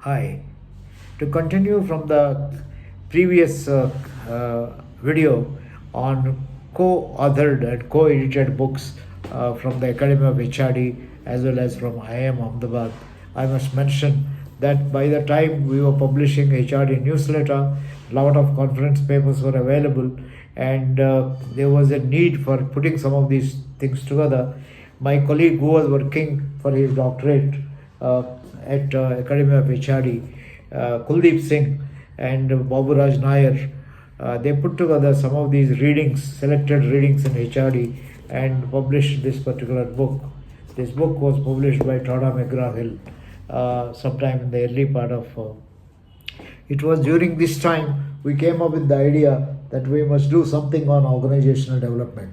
Hi. To continue from the previous video on co-authored and co-edited books from the Academy of HRD as well as from IIM Ahmedabad, I must mention that by the time we were publishing HRD newsletter, a lot of conference papers were available, and there was a need for putting some of these things together. My colleague who was working for his doctorate uh, at Academy of HRD, Kuldeep Singh and Babu Raj Nair, they put together some of these readings, selected readings in HRD, and published this particular book. This book was published by Tata McGraw-Hill sometime in the early part of. It was during this time we came up with the idea that we must do something on organizational development.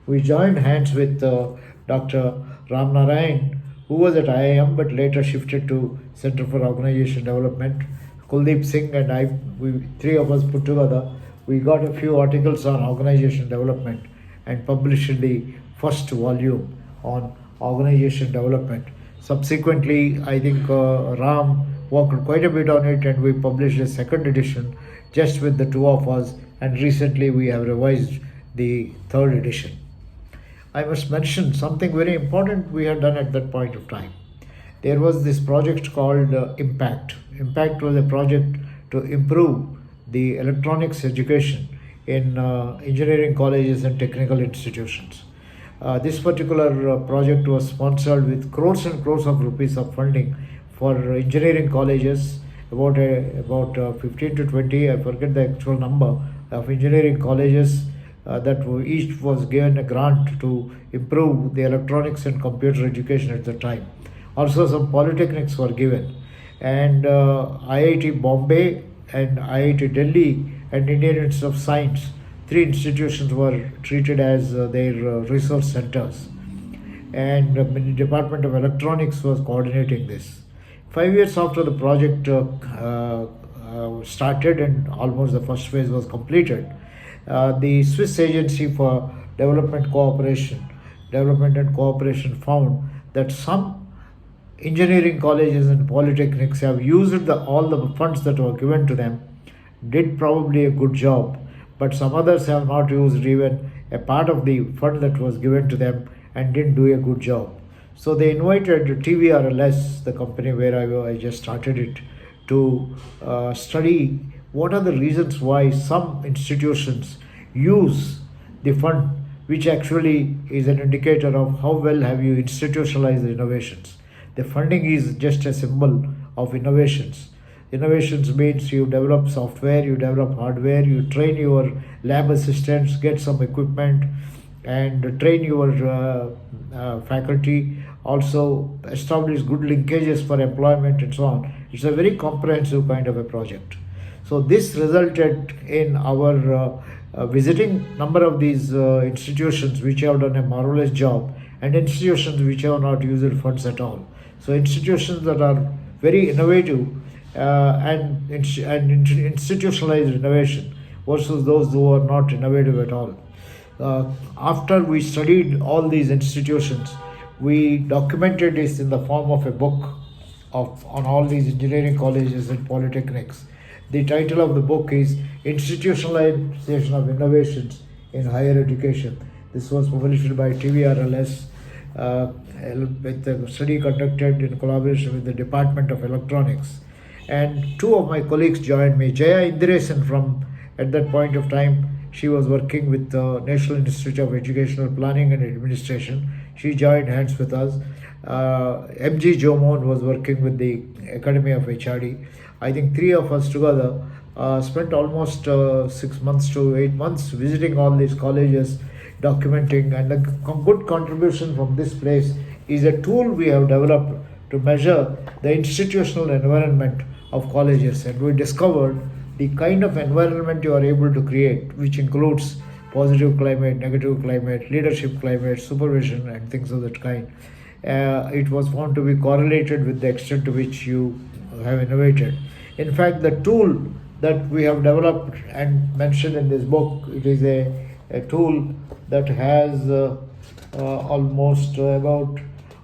We joined hands with Dr. Ram Narayan, who was at IIM but later shifted to Center for Organization Development. Kuldeep Singh and I, we three of us put together, we got a few articles on organization development and published the first volume on organization development. Subsequently, I think Ram worked quite a bit on it, and we published a second edition just with the two of us, and recently we have revised the third edition. I must mention something very important we had done at that point of time. There was this project called Impact. Impact was a project to improve the electronics education in engineering colleges and technical institutions. This particular project was sponsored with crores and crores of rupees of funding for engineering colleges, about 15 to 20, I forget the actual number, of engineering colleges that each was given a grant to improve the electronics and computer education at the time. Also, some polytechnics were given, and IIT Bombay and IIT Delhi and Indian Institute of Science, three institutions were treated as their resource centers, and the Department of Electronics was coordinating this. 5 years after the project started and almost the first phase was completed, the Swiss Agency for Development and Cooperation found that some engineering colleges and polytechnics have used all the funds that were given to them, did probably a good job, but some others have not used even a part of the fund that was given to them and didn't do a good job. So they invited TVRLS, the company where I just started it, to study what are the reasons why some institutions use the fund, which actually is an indicator of how well have you institutionalized the innovations. The funding is just a symbol of innovations. Innovations means you develop software, you develop hardware, you train your lab assistants, get some equipment, and train your faculty, also establish good linkages for employment and so on. It's a very comprehensive kind of a project. So this resulted in our visiting number of these institutions which have done a marvelous job, and institutions which have not used funds at all. So institutions that are very innovative and institutionalized innovation versus those who are not innovative at all. After we studied all these institutions, we documented this in the form of a book on all these engineering colleges and polytechnics. The title of the book is Institutionalization of Innovations in Higher Education. This was published by TVRLS with a study conducted in collaboration with the Department of Electronics. And two of my colleagues joined me. Jaya Indiresan, from at that point of time, she was working with the National Institute of Educational Planning and Administration. She joined hands with us. MG Jomon was working with the Academy of HRD. I think three of us together spent almost 6 months to 8 months visiting all these colleges, documenting, and a good contribution from this place is a tool we have developed to measure the institutional environment of colleges, and we discovered the kind of environment you are able to create, which includes positive climate, negative climate, leadership climate, supervision, and things of that kind. It was found to be correlated with the extent to which you have innovated. In fact, the tool that we have developed and mentioned in this book, it is a tool that has almost about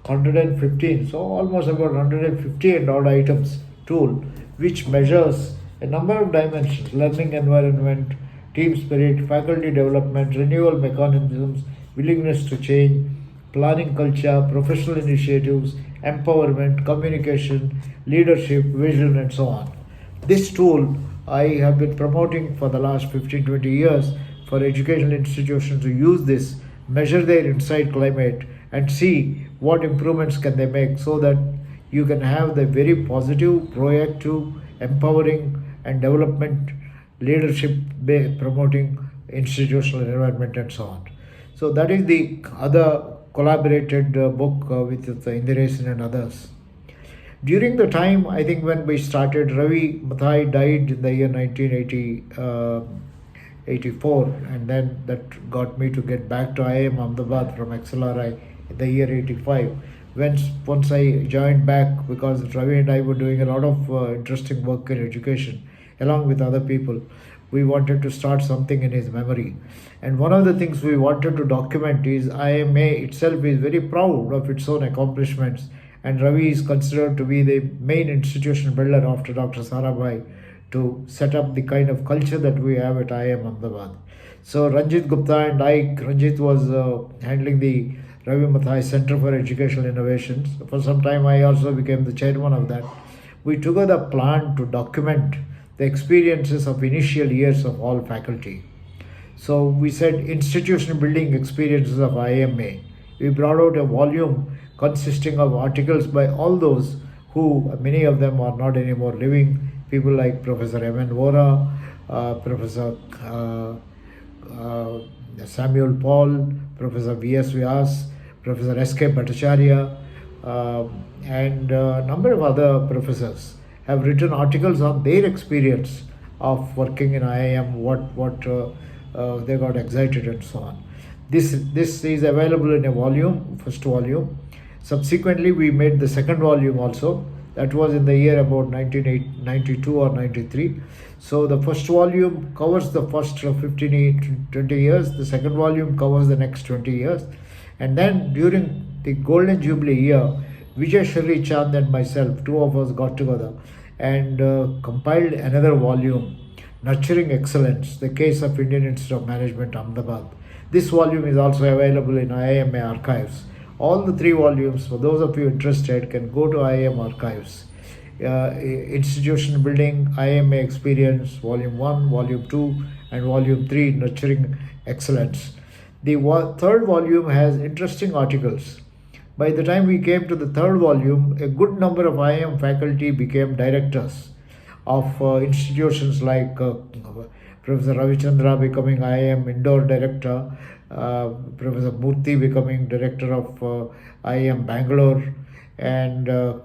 115, so almost about 150 and odd items tool which measures a number of dimensions: learning environment, team spirit, faculty development, renewal mechanisms, willingness to change, planning culture, professional initiatives, empowerment, communication, leadership, vision, and so on. This tool I have been promoting for the last 15-20 years for educational institutions to use this, measure their inside climate, and see what improvements can they make so that you can have the very positive, proactive, empowering, and development leadership promoting institutional environment and so on. So that is the other collaborated book with Indiresan and others. During the time, I think when we started, Ravi Mathai died in the year 1984, and then that got me to get back to IIM Ahmedabad from XLRI in the year 85. Once I joined back, because Ravi and I were doing a lot of interesting work in education along with other people, we wanted to start something in his memory. And one of the things we wanted to document is IMA itself is very proud of its own accomplishments, and Ravi is considered to be the main institution builder after Dr. Sarabhai to set up the kind of culture that we have at IIM Ahmedabad. So Ranjit Gupta and Ranjit was handling the Ravi Mathai Center for Educational Innovations. For some time I also became the chairman of that. We together planned to document the experiences of initial years of all faculty. So we said institution building experiences of IMA. We brought out a volume consisting of articles by all those who, many of them are not anymore living, people like Professor M.N. Vora, Professor Samuel Paul, Professor V.S. Vyas, Professor S.K. Bhattacharya, and a number of other professors have written articles on their experience of working in IIM, what they got excited and so on. This is available in a volume, first volume. Subsequently, we made the second volume also. That was in the year about 1992 or 93. So the first volume covers the first 20 years. The second volume covers the next 20 years. And then during the Golden Jubilee year, Vijay Shri Chand and myself, two of us got together and compiled another volume, Nurturing Excellence, the Case of Indian Institute of Management, Ahmedabad. This volume is also available in IIMA archives. All the three volumes, for those of you interested, can go to IIM archives. Institution Building, IIMA Experience, Volume 1, Volume 2, and Volume 3, Nurturing Excellence. The third volume has interesting articles. By the time we came to the third volume, a good number of IIM faculty became directors of institutions like Professor Ravichandra becoming IIM Indore Director, Professor Murthy becoming Director of IIM Bangalore, and a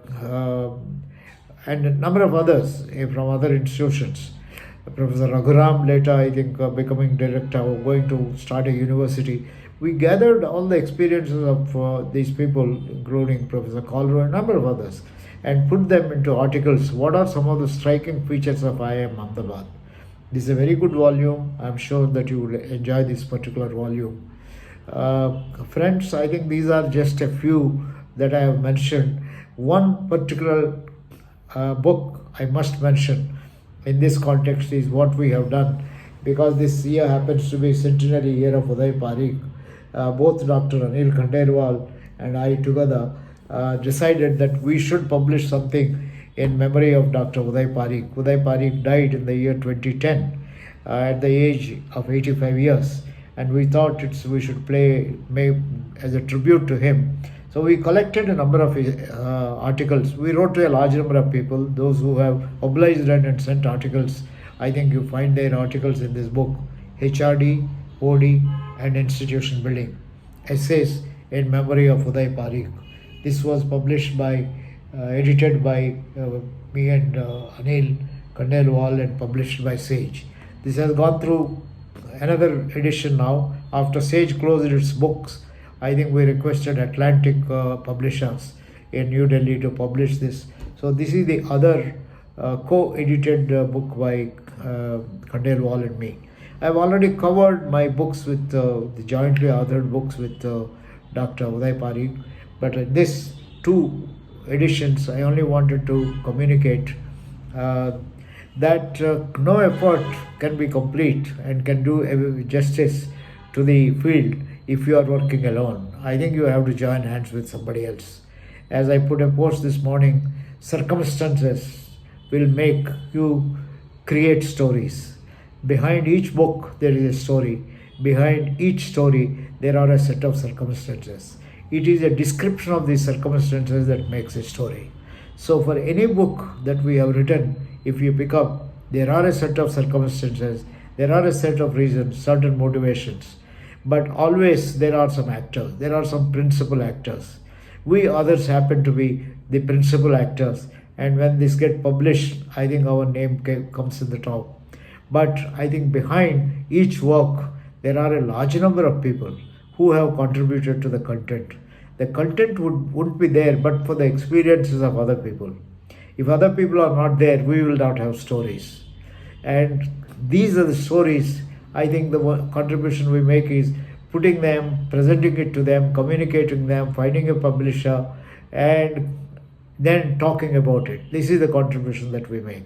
number of others from other institutions. Professor Raghuram later, I think, becoming Director, going to start a university. We gathered all the experiences of these people, including Professor Kalro and a number of others, and put them into articles. What are some of the striking features of IIM Ahmedabad? This is a very good volume. I'm sure that you will enjoy this particular volume. Friends, I think these are just a few that I have mentioned. One particular book I must mention in this context is what we have done, because this year happens to be centenary year of Uday Parikh. Both Dr. Anil Khandelwal and I together decided that we should publish something in memory of Dr. Uday Parikh. Uday Parikh died in the year 2010 at the age of 85 years, and we thought we should make as a tribute to him. So we collected a number of articles. We wrote to a large number of people, those who have obliged and sent articles. I think you find their articles in this book, HRD, OD, and Institution Building, Essays in Memory of Uday Parikh. This was published edited by me and Anil Khandelwal and published by Sage. This has gone through another edition now. After Sage closed its books, I think we requested Atlantic Publishers in New Delhi to publish this. So this is the other co-edited book by Khandelwal and me. I've already covered my books with the jointly authored books with Dr. Uday Parikh, but in this two editions, I only wanted to communicate that no effort can be complete and can do justice to the field if you are working alone. I think you have to join hands with somebody else. As I put a post this morning, circumstances will make you create stories. Behind each book, there is a story. Behind each story, there are a set of circumstances. It is a description of these circumstances that makes a story. So, for any book that we have written, if you pick up, there are a set of circumstances, there are a set of reasons, certain motivations, but always there are some actors, there are some principal actors. We others happen to be the principal actors, and when this get published, I think our name comes in the top. But I think behind each work, there are a large number of people who have contributed to the content. The content wouldn't be there but for the experiences of other people. If other people are not there, we will not have stories. And these are the stories. I think the contribution we make is putting them, presenting it to them, communicating them, finding a publisher, and then talking about it. This is the contribution that we make.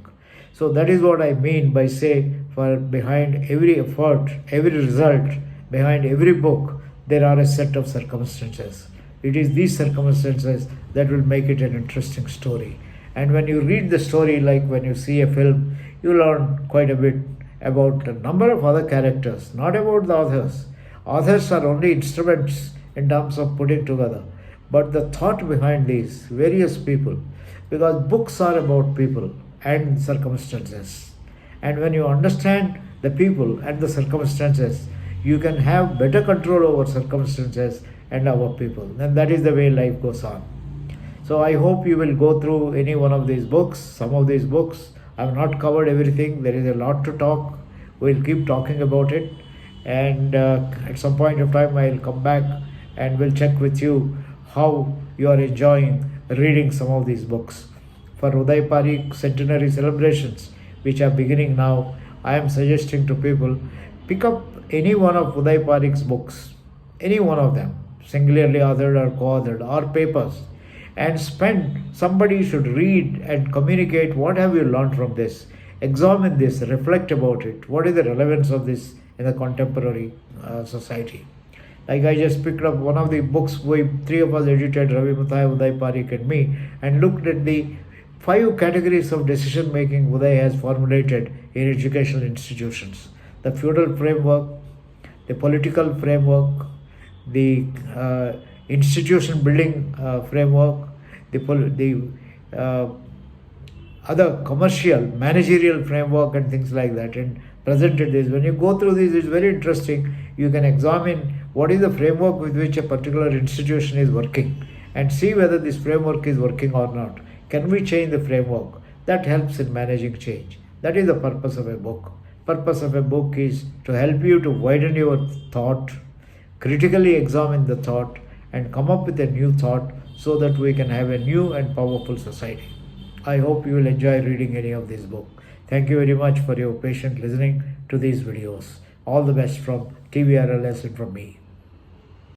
So that is what I mean by say, for behind every effort, every result, behind every book, there are a set of circumstances. It is these circumstances that will make it an interesting story. And when you read the story, like when you see a film, you learn quite a bit about a number of other characters, not about the authors. Authors are only instruments in terms of putting together, but the thought behind these various people, because books are about people and circumstances. And when you understand the people and the circumstances, you can have better control over circumstances and our people. And that is the way life goes on. So I hope you will go through any one of these books, some of these books. I have not covered everything. There is a lot to talk. We'll keep talking about it. And at some point of time, I'll come back and we'll check with you how you are enjoying reading some of these books. For Uday Parikh centenary celebrations, which are beginning now, I am suggesting to people, pick up any one of Uday Parikh's books, any one of them, singularly authored or co-authored, or papers, and somebody should read and communicate what have you learned from this, examine this, reflect about it, what is the relevance of this in the contemporary society. Like I just picked up one of the books three of us edited, Ravi Muthai, Uday Parikh and me, and looked at the 5 categories of decision making Uday has formulated in educational institutions. The feudal framework, the political framework, the institution building framework, the other commercial, managerial framework and things like that, and presented this. When you go through this, it's very interesting. You can examine what is the framework with which a particular institution is working and see whether this framework is working or not. Can we change the framework? That helps in managing change. That is the purpose of a book. Purpose of a book is to help you to widen your thought, critically examine the thought, and come up with a new thought so that we can have a new and powerful society. I hope you will enjoy reading any of these books. Thank you very much for your patient listening to these videos. All the best from TVRLS and from me.